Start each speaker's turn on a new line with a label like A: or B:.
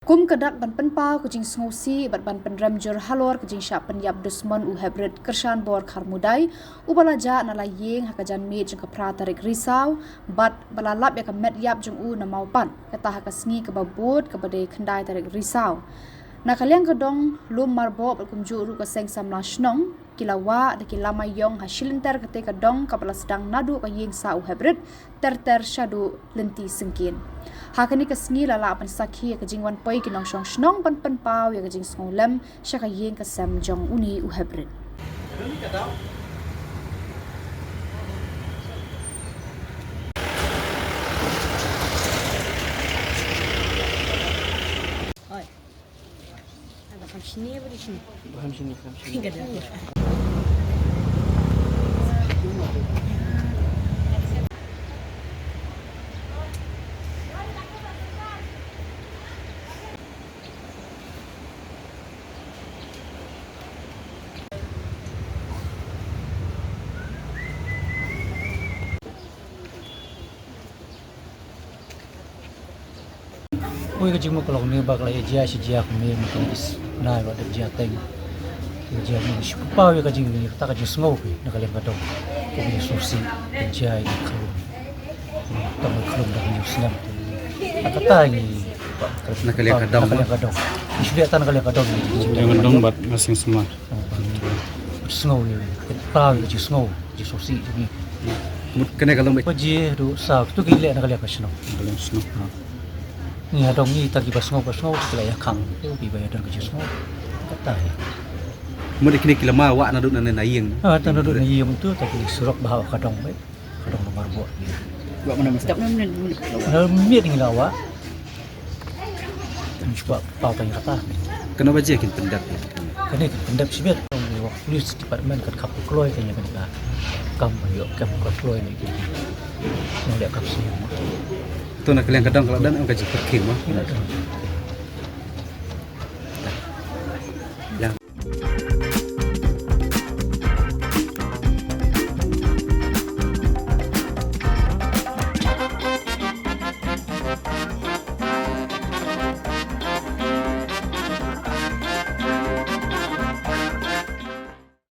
A: Kum kedak ban penpau kejing sngosi bat ban penrem jur halor kejing syak penyap dusman u hybrid kersan bor karmudai u balaja nala Ieng hakajan mit jeng kepra tarik risau bat balalap ya kemet yap jeng u namaupan kata hakasngi kebabut kebadai kendai tarik risau. Na kaliang kedong lum marbo berkumju ru keseng Samla Shnong kilawa de Lama Iong hasilinter ketika kedong kapala sedang nadu ke Ieng sa u hybrid ter syadu lenti sengkin. Hakani kesngi lala apan sakhi ke jingwan poi kinong Shnong pan penpau ya ke jing snolem syaka Ieng kesem jong uni u hybrid.
B: Oi kajing mo kolong ni bak lai jia si jia kami mungkin is nai wa de jia teng jia ni si pau ya kajing ni ta kajing sngo pe na kalian kadong ko ni susi jia ni kalau ta mo kolom dah ni snap kata ni
C: na kalian kadong
B: ni sudah tan kalian kadong
C: ni kadong bat masing semua
B: sngo ni pau ya kajing sngo ji susi ni
C: kena kalau mai
B: ji do sa tu gile na kalian kasno
C: kalian snow
B: ni adong ni tagi basngo kala ya kang tu bi bayar dan kejus mo kata ya
C: mo dikini kilama wa na duk na Ieng
B: tan duduk na Ieng tu tagi surok bahawa kadong baik kadong nomor buat
C: wa mana mas
B: miet ni lawa tan cuba pau tanya kata
C: kena baje kin pendak
B: kene pendap sibet ni wak police department kat kapul kloy tanya kan kam yo kam kloy ni ni lihat kapsi
C: tu nak kalian kadang kalau dan angkat jepit kin mah